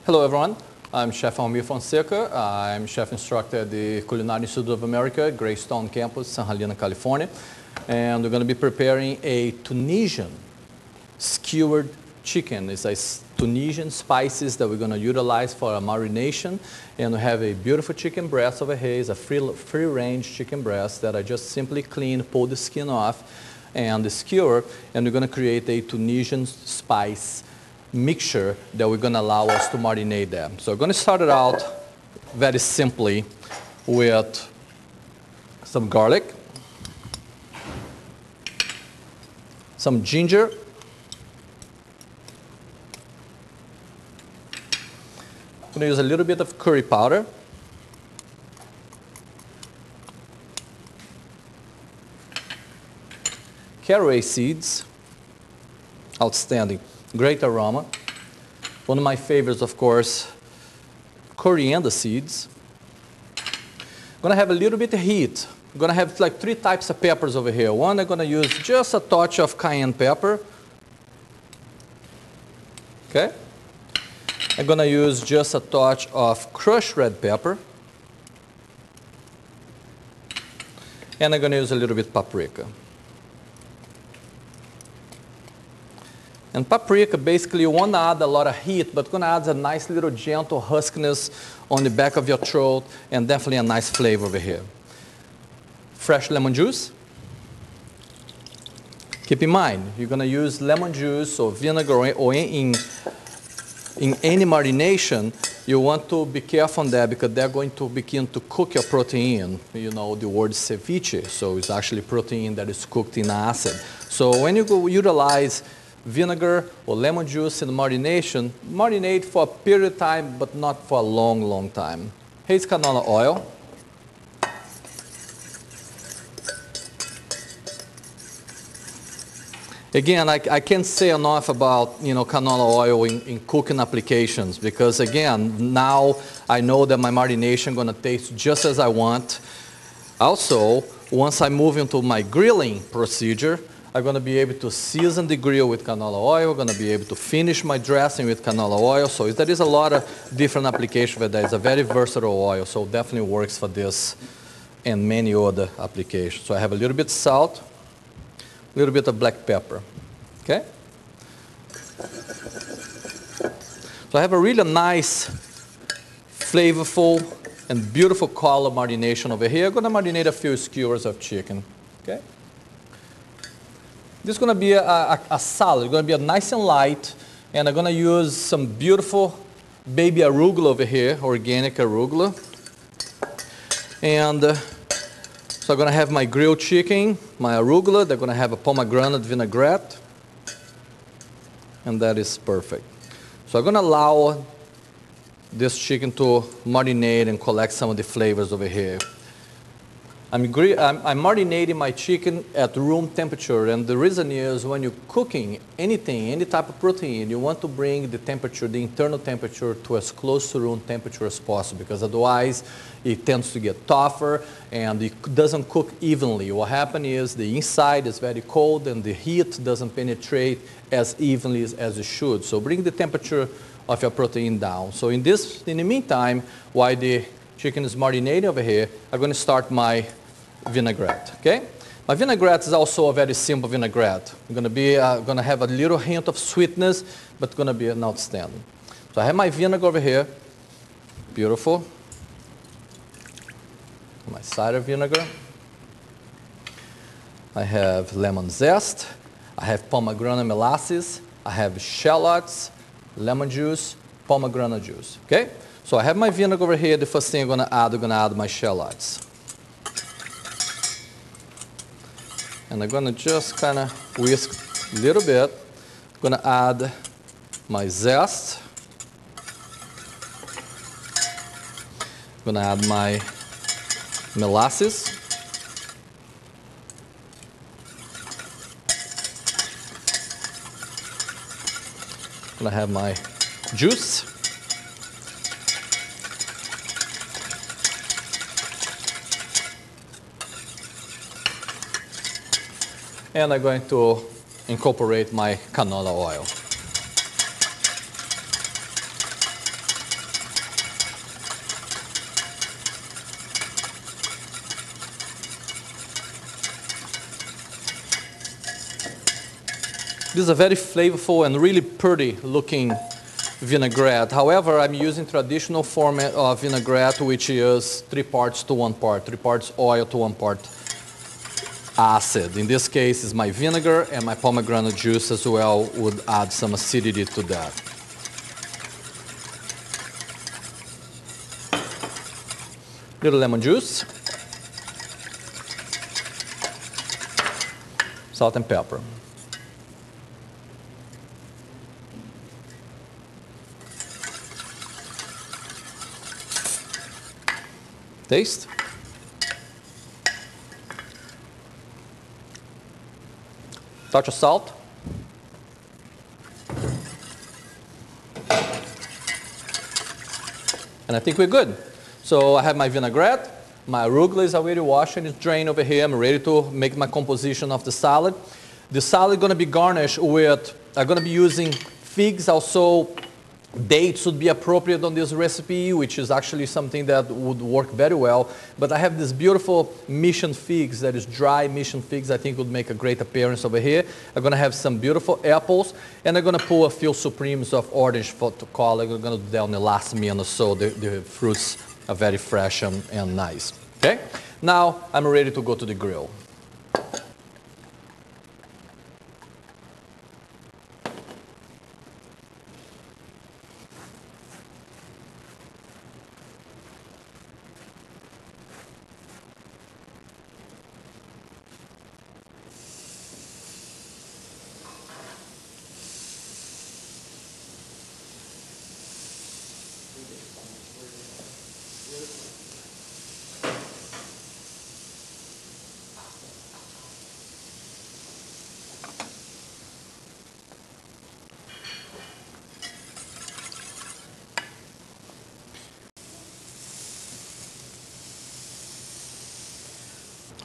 Hello everyone, I'm Chef Almir Fonseca. I'm chef instructor at the Culinary Institute of America, Greystone campus, San Helena, California. And we're going to be preparing a Tunisian skewered chicken. It's a Tunisian spices that we're going to utilize for a marination. And we have a beautiful chicken breast over here. It's a free-range chicken breast that I just simply clean, pull the skin off, and the skewer. And we're going to create a Tunisian spice mixture that we're going to allow us to marinate them. So we're going to start it out very simply with some garlic, some ginger, I'm going to use a little bit of curry powder, caraway seeds, outstanding. Great aroma. One of my favorites, of course, coriander seeds. I'm going to have a little bit of heat. I'm going to have like 3 types of peppers over here. One, I'm going to use just a touch of cayenne pepper. Okay. I'm going to use just a touch of crushed red pepper. And I'm going to use a little bit of paprika. And paprika, basically, you want to add a lot of heat, but going to add a nice little gentle huskiness on the back of your throat, and definitely a nice flavor over here. Fresh lemon juice. Keep in mind, you're going to use lemon juice or vinegar or in any marination. You want to be careful on that because they're going to begin to cook your protein. You know, the word ceviche, so it's actually protein that is cooked in acid. So when you go utilize vinegar or lemon juice in the marination, marinate for a period of time, but not for a long, long time. Here's canola oil. Again, I can't say enough about canola oil in cooking applications because again, now I know that my marination is going to taste just as I want. Also, once I move into my grilling procedure, I'm going to be able to season the grill with canola oil. I'm going to be able to finish my dressing with canola oil. So there is a lot of different applications for that. It's a very versatile oil, so definitely works for this and many other applications. So I have a little bit of salt, a little bit of black pepper. Okay? So I have a really nice, flavorful, and beautiful color marination over here. I'm going to marinate a few skewers of chicken. Okay? This is going to be a salad. It's going to be a nice and light. And I'm going to use some beautiful baby arugula over here, organic arugula. And so I'm going to have my grilled chicken, my arugula. They're going to have a pomegranate vinaigrette. And that is perfect. So I'm going to allow this chicken to marinate and collect some of the flavors over here. I'm marinating my chicken at room temperature, and the reason is when you're cooking anything, any type of protein, you want to bring the temperature, the internal temperature, to as close to room temperature as possible, because otherwise it tends to get tougher and it doesn't cook evenly. What happens is the inside is very cold and the heat doesn't penetrate as evenly as it should. So bring the temperature of your protein down. So in the meantime, while the chicken is marinating over here, I'm going to start my vinaigrette. Okay? My vinaigrette is also a very simple vinaigrette. I'm going to have a little hint of sweetness, but going to be an outstanding. So I have my vinegar over here. Beautiful. My cider vinegar. I have lemon zest. I have pomegranate molasses. I have shallots, lemon juice, pomegranate juice. Okay? So I have my vinegar over here. The first thing I'm going to add my shallots. And I'm going to just kind of whisk a little bit. I'm going to add my zest. I'm going to add my molasses. I'm going to have my juice. And I'm going to incorporate my canola oil. This is a very flavorful and really pretty looking vinaigrette. However, I'm using traditional format of vinaigrette, which is 3 parts to 1 part, 3 parts oil to 1 part acid. In this case, it's my vinegar, and my pomegranate juice as well would add some acidity to that. Little lemon juice, salt and pepper. Taste. Touch of salt. And I think we're good. So I have my vinaigrette, my arugula is already washed and it's drained over here. I'm ready to make my composition of the salad. The salad is going to be garnished with, I'm going to be using figs, also dates would be appropriate on this recipe, which is actually something that would work very well. But I have this beautiful mission figs, that is dry mission figs, I think would make a great appearance over here. I'm going to have some beautiful apples, and I'm going to pull a few supremes of orange for to call. I'm going to do that on the last minute, so the fruits are very fresh and nice. Okay? Now I'm ready to go to the grill.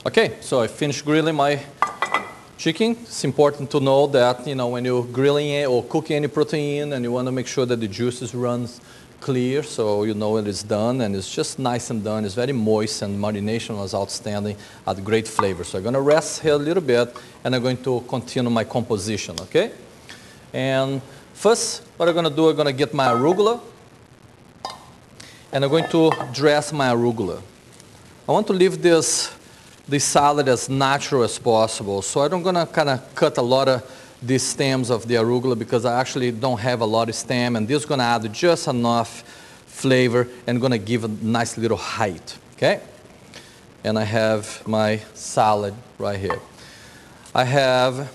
Okay, so I finished grilling my chicken. It's important to know that, you know, when you're grilling it or cooking any protein, and you want to make sure that the juices runs clear, so you know it is done, and it's just nice and done. It's very moist, and marination was outstanding, had great flavor. So I'm going to rest here a little bit, and I'm going to continue my composition, okay? And first, what I'm going to do, I'm going to get my arugula, and I'm going to dress my arugula. I want to leave this salad as natural as possible. So I'm going to kind of cut a lot of these stems of the arugula because I actually don't have a lot of stem, and this is going to add just enough flavor and going to give a nice little height, okay? And I have my salad right here. I have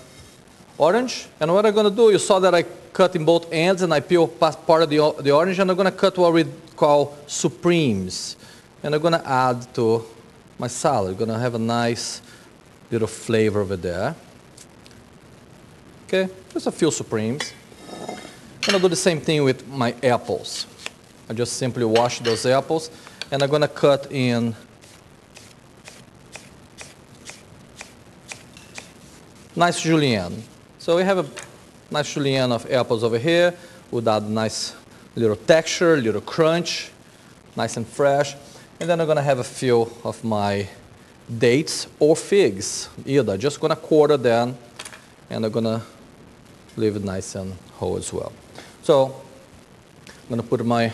orange, and what I'm going to do, you saw that I cut in both ends and I peel part of the orange, and I'm going to cut what we call supremes. And I'm going to add to my salad. Going to have a nice little flavor over there. Okay, just a few supremes. And I'll do the same thing with my apples. I just simply wash those apples, and I'm going to cut in nice julienne. So we have a nice julienne of apples over here. Would add nice little texture, little crunch, nice and fresh. And then I'm going to have a few of my dates or figs, either. Just going to quarter them, and I'm going to leave it nice and whole as well. So I'm going to put my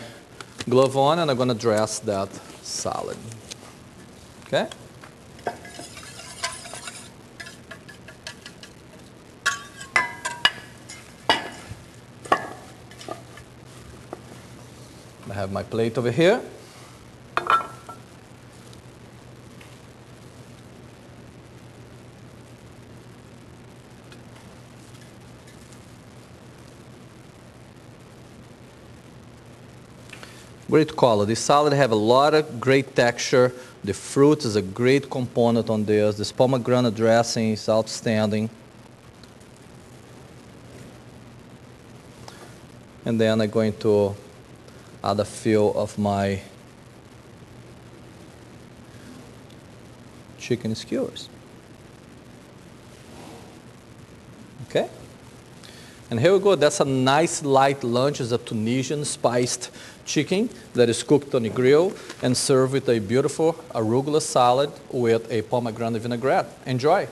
glove on, and I'm going to dress that salad. Okay? I have my plate over here. Great quality. This salad have a lot of great texture. The fruit is a great component on this. This pomegranate dressing is outstanding. And then I'm going to add a few of my chicken skewers. Okay? And here we go. That's a nice light lunch. It's a Tunisian spiced chicken that is cooked on the grill and served with a beautiful arugula salad with a pomegranate vinaigrette. Enjoy.